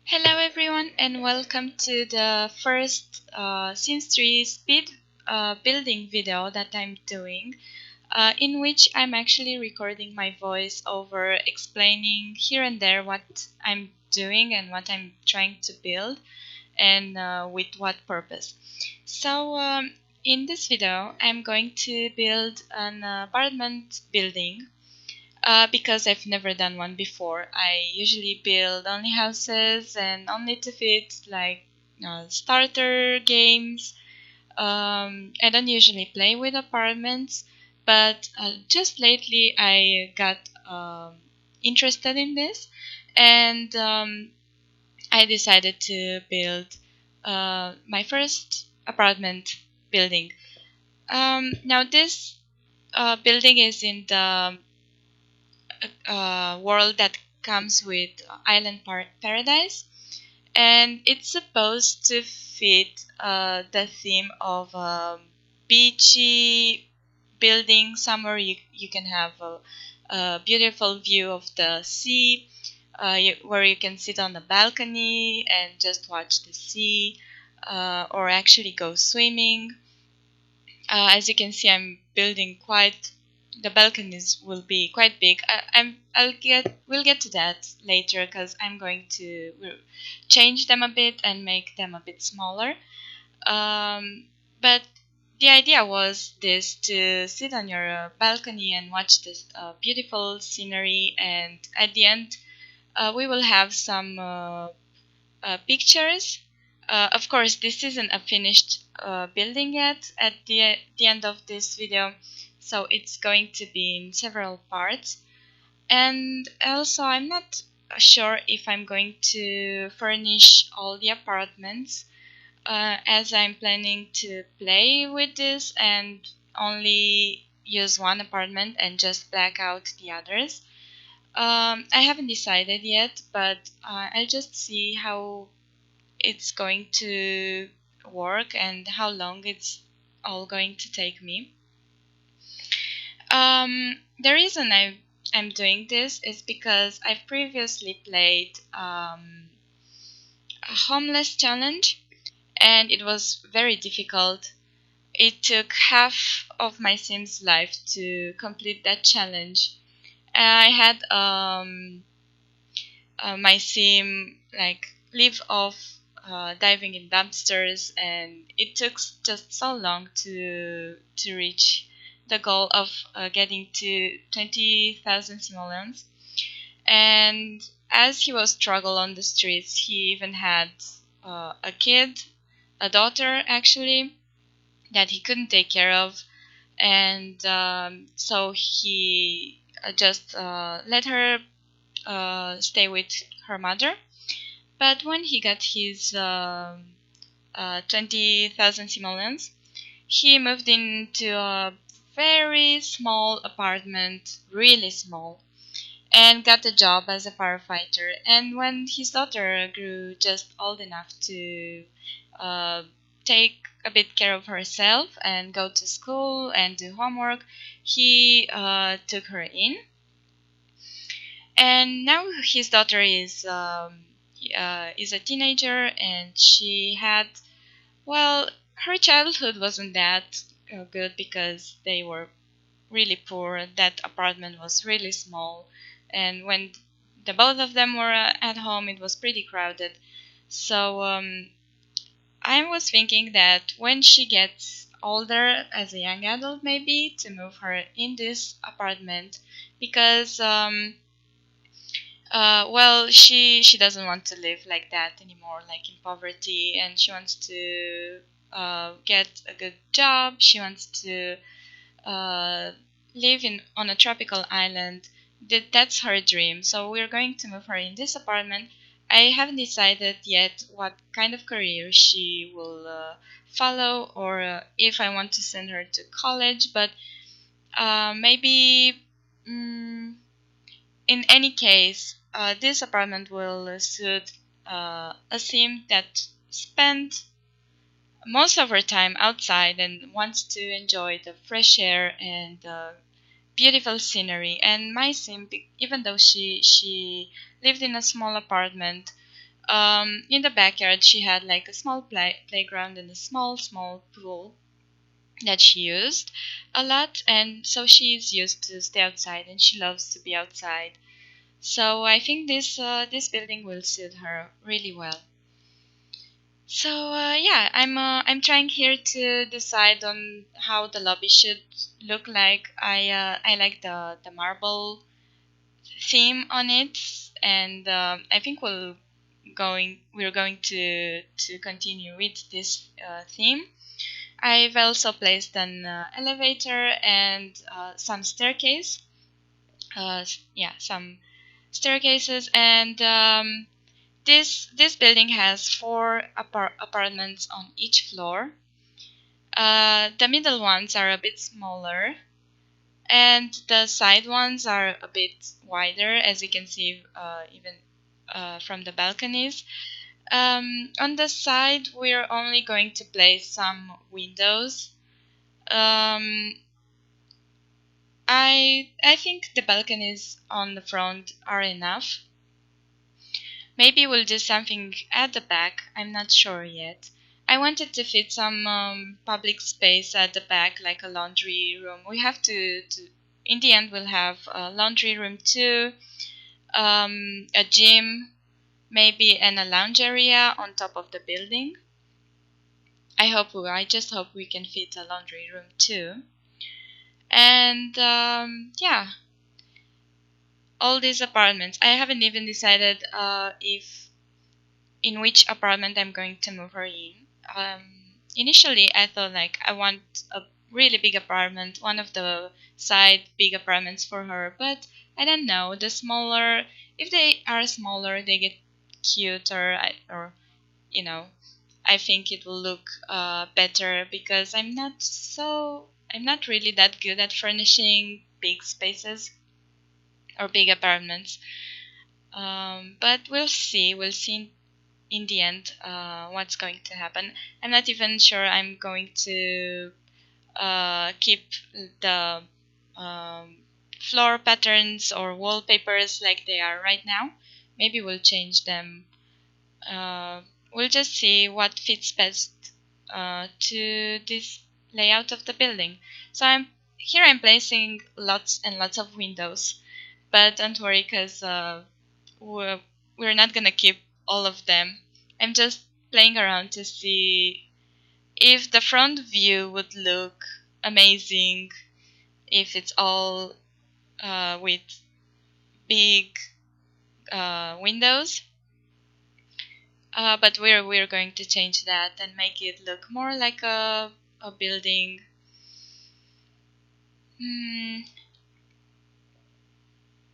Hello everyone and welcome to the first Sims 3 speed building video that I'm doing, in which I'm actually recording my voice over explaining here and there what I'm doing and what I'm trying to build and with what purpose. So in this video I'm going to build an apartment building because I've never done one before. I usually build only houses and only to fit like starter games. I don't usually play with apartments, but just lately I got interested in this, and I decided to build my first apartment building. Now this building is in the world that comes with Island Paradise, and it's supposed to fit the theme of beachy building somewhere you can have a beautiful view of the sea, where you can sit on the balcony and just watch the sea, or actually go swimming. As you can see, I'm building quite. The balconies will be quite big. We'll get to that later because I'm going to change them a bit and make them a bit smaller. But the idea was this: to sit on your balcony and watch this beautiful scenery, and at the end, we will have some pictures. Of course, this isn't a finished building yet at the end of this video, so it's going to be in several parts. And also, I'm not sure if I'm going to furnish all the apartments, as I'm planning to play with this and only use one apartment and just black out the others. I haven't decided yet, but I'll just see how it's going to work and how long it's all going to take me. The reason I'm doing this is because I've previously played a homeless challenge, and it was very difficult. It took half of my Sims life to complete that challenge. I had my sim like live off diving in dumpsters, and it took just so long to reach the goal of getting to 20,000 simoleons. And as he was struggle on the streets, he even had a kid, a daughter actually, that he couldn't take care of, and so he just let her stay with her mother. But when he got his 20,000 simoleons, he moved into a very small apartment, really small, and got a job as a firefighter. And when his daughter grew just old enough to uh, take a bit care of herself and go to school and do homework, he took her in. And now his daughter is a teenager, and she had, well, her childhood wasn't that good because they were really poor. That apartment was really small, and when the both of them were at home, it was pretty crowded. So I was thinking that when she gets older, as a young adult, maybe to move her in this apartment, because well, she doesn't want to live like that anymore, like in poverty, and she wants to get a good job. She wants to uh, live in on a tropical island. That's her dream. So we're going to move her in this apartment. I haven't decided yet what kind of career she will follow, or if I want to send her to college. But maybe. Mm, in any case, this apartment will suit a sim that spent most of her time outside and wants to enjoy the fresh air and the beautiful scenery. And my sim, even though she lived in a small apartment, In the backyard, she had like a small playground and a small pool that she used a lot, and so she's used to stay outside and she loves to be outside. So I think this building will suit her really well. So yeah, I'm trying here to decide on how the lobby should look like. I like the marble theme on it, and I think we're going to continue with this theme. I've also placed an elevator and some staircase. Yeah, some staircases, and this building has four apartments on each floor. The middle ones are a bit smaller, and the side ones are a bit wider, as you can see even from the balconies. On the side, we're only going to place some windows. Um, I think the balconies on the front are enough. Maybe we'll do something at the back. I'm not sure yet. I wanted to fit some public space at the back, like a laundry room. We have to in the end, we'll have a laundry room too, a gym, maybe, and a lounge area on top of the building. I just hope we can fit a laundry room too. And yeah, all these apartments. I haven't even decided if in which apartment I'm going to move her in. Initially, I thought like I want a really big apartment, one of the side big apartments for her, but I don't know. The smaller, if they are smaller, they get cuter, or you know, I think it will look better because I'm not really that good at furnishing big spaces or big apartments. But we'll see. We'll see in the end what's going to happen. I'm not even sure I'm going to keep the um, floor patterns or wallpapers like they are right now. Maybe we'll change them. Uh, we'll just see what fits best to this layout of the building. So I'm placing lots and lots of windows, but don't worry, because we're, we're not gonna keep all of them. I'm just playing around to see if the front view would look amazing if it's all with big windows. But we're going to change that and make it look more like a building. Hmm.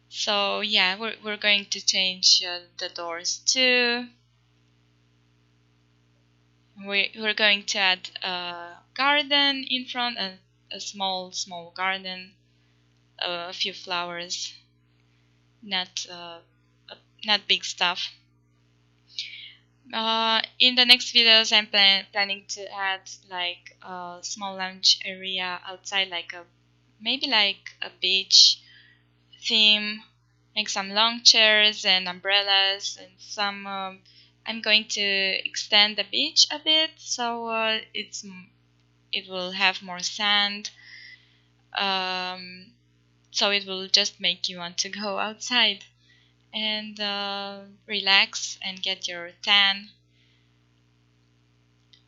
So yeah, we're going to change the doors too. We're going to add a garden in front, and a small garden, a few flowers, not not big stuff. In the next videos, I'm planning to add like a small lounge area outside, like a maybe like a beach theme, like some long chairs and umbrellas and some. I'm going to extend the beach a bit, so it will have more sand. Um, so it will just make you want to go outside and relax and get your tan.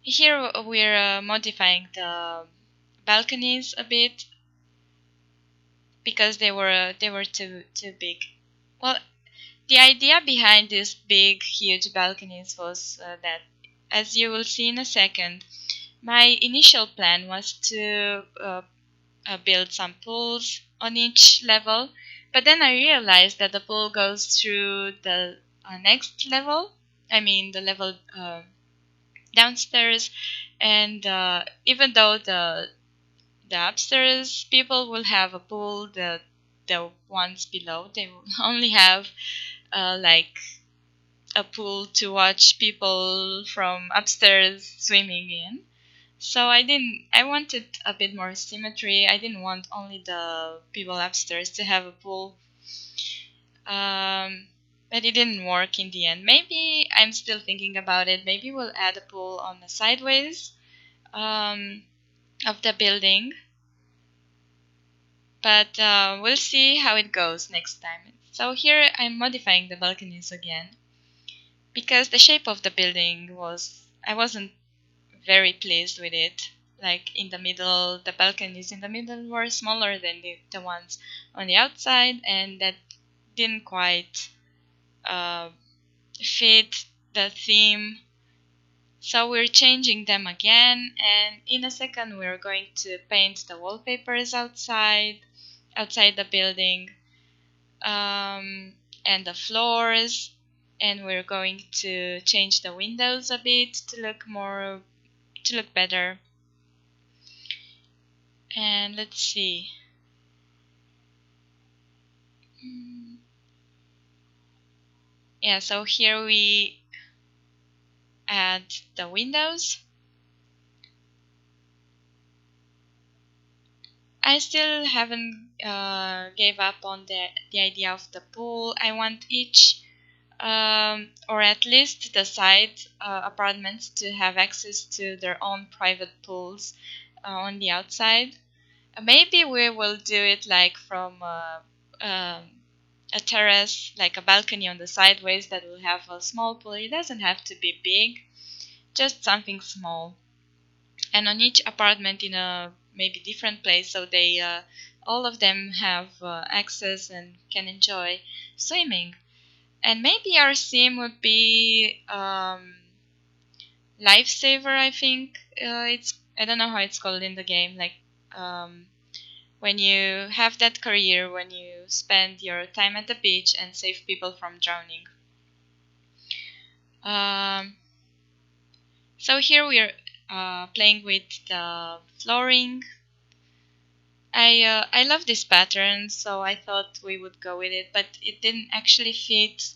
Here we're modifying the balconies a bit because they were too big. Well, the idea behind these big, huge balconies was that, as you will see in a second, my initial plan was to build some pools on each level, but then I realized that the pool goes through the next level. I mean, the level downstairs, and even though the upstairs people will have a pool, the ones below they will only have like a pool to watch people from upstairs swimming in. So I wanted a bit more symmetry. I didn't want only the people upstairs to have a pool. Um, but it didn't work in the end. Maybe I'm still thinking about it. Maybe we'll add a pool on the sideways um, of the building, but we'll see how it goes next time. So here I'm modifying the balconies again because the shape of the building I wasn't very pleased with it. Like in the middle, the balconies in the middle were smaller than the ones on the outside, and that didn't quite uh, fit the theme. So we're changing them again, and in a second we're going to paint the wallpapers outside the building, and the floors, and we're going to change the windows a bit to look better. And let's see. Yeah, so here we add the windows. I still haven't gave up on the idea of the pool. I want each or at least the side apartments to have access to their own private pools on the outside. Maybe we will do it like from a terrace, like a balcony on the sideways that will have a small pool. It doesn't have to be big, just something small. And on each apartment in a maybe different place, so they all of them have access and can enjoy swimming. And maybe our theme would be lifesaver. I think it's I don't know how it's called in the game. Like um, when you have that career, when you spend your time at the beach and save people from drowning. Um, so here we're playing with the flooring. I love this pattern, so I thought we would go with it, but it didn't actually fit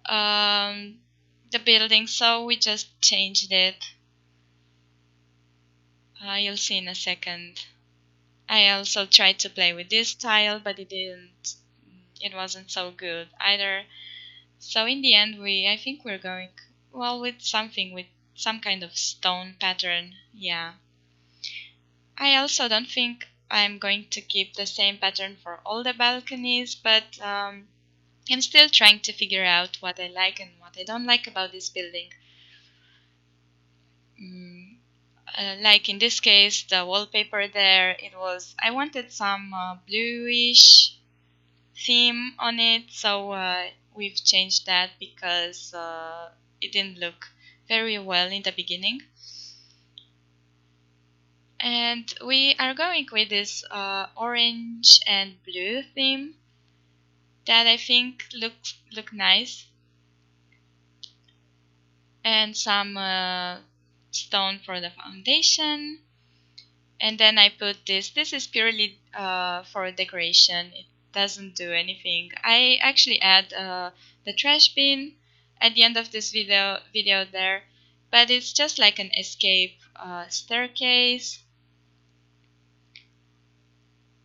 the building, so we just changed it. You'll see in a second. I also tried to play with this tile, but it wasn't so good either. So in the end, I think we're going, well, with some kind of stone pattern. Yeah. I also don't think I'm going to keep the same pattern for all the balconies, but I'm still trying to figure out what I like and what I don't like about this building. Mm, like in this case, the wallpaper there, I wanted some bluish theme on it, so we've changed that because it didn't look very well in the beginning. And we are going with this orange and blue theme that I think look nice, and some stone for the foundation. And then I put this. This is purely for decoration. It doesn't do anything. I actually add the trash bin at the end of this video there, but it's just like an escape staircase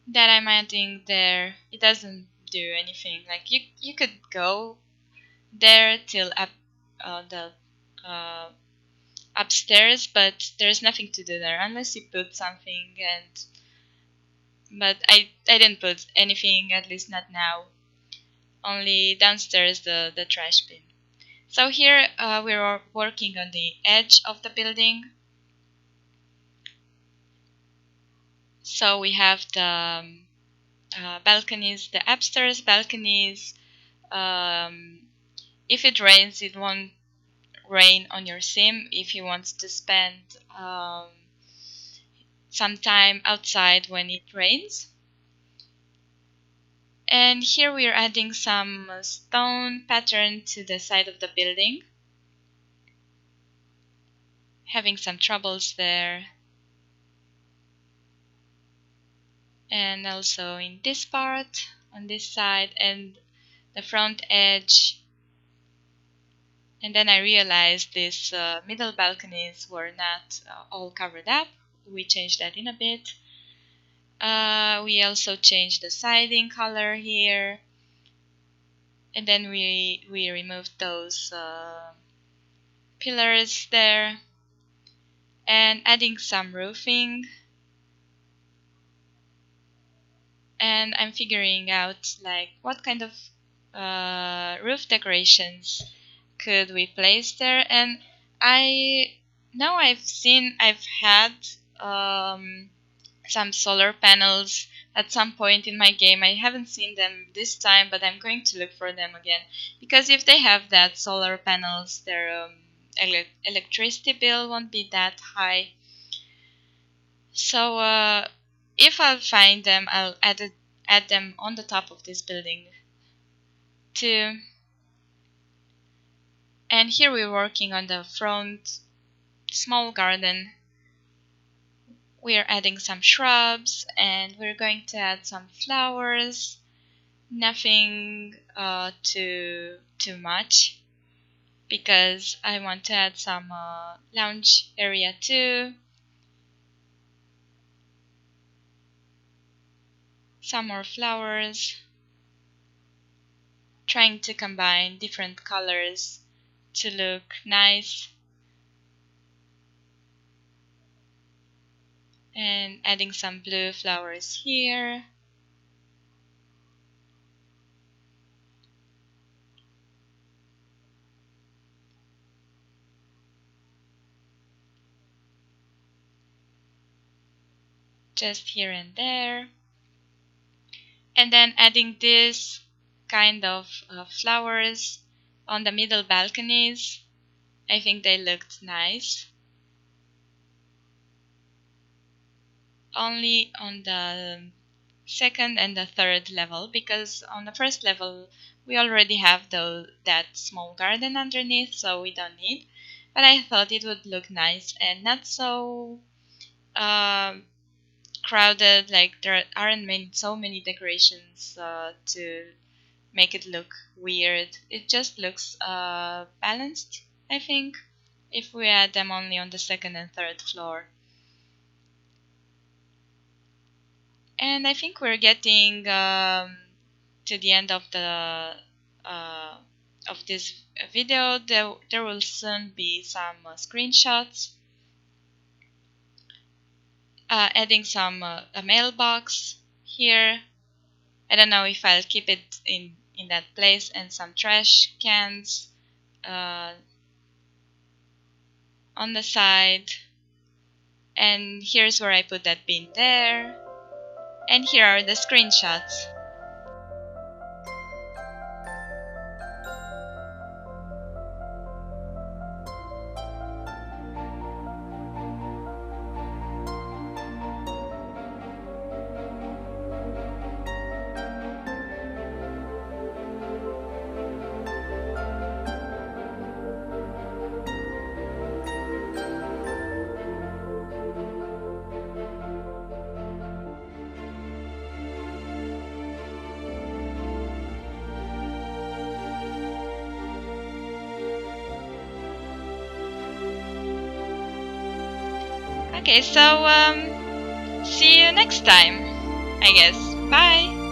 that I'm adding there. It doesn't do anything. Like you could go there till up the uh, upstairs, but there's nothing to do there unless you put something. And but I didn't put anything, at least not now. Only downstairs the trash bin. So here we're working on the edge of the building. So we have the balconies, the upstairs balconies. Um, if it rains, it won't rain on your sim if you want to spend some time outside when it rains. And here we are adding some stone pattern to the side of the building. Having some troubles there. And also in this part, on this side, and the front edge. And then I realized these middle balconies were not all covered up. We changed that in a bit. We also changed the siding color here. And then we removed those pillars there, and adding some roofing. And I'm figuring out like what kind of roof decorations could we place there. And I've had some solar panels at some point in my game. I haven't seen them this time, but I'm going to look for them again, because if they have that solar panels, their electricity bill won't be that high. So if I'll find them, I'll add them on the top of this building too. And here we're working on the front small garden. We're adding some shrubs, and we're going to add some flowers. Nothing too much, because I want to add some lounge area too. Some more flowers. Trying to combine different colors to look nice. And adding some blue flowers here. Just here and there. And then adding this kind of flowers on the middle balconies. I think they looked nice. Only on the second and the third level, because on the first level we already have that small garden underneath, so we don't need. But I thought it would look nice and not so crowded, like there aren't so many decorations to make it look weird. It just looks balanced, I think, if we add them only on the second and third floor. And I think we're getting to the end of the of this video. There will soon be some screenshots. Adding some a mailbox here. I don't know if I'll keep it in that place, and some trash cans on the side. And here's where I put that bin there. And here are the screenshots. Okay, so see you next time, I guess. Bye!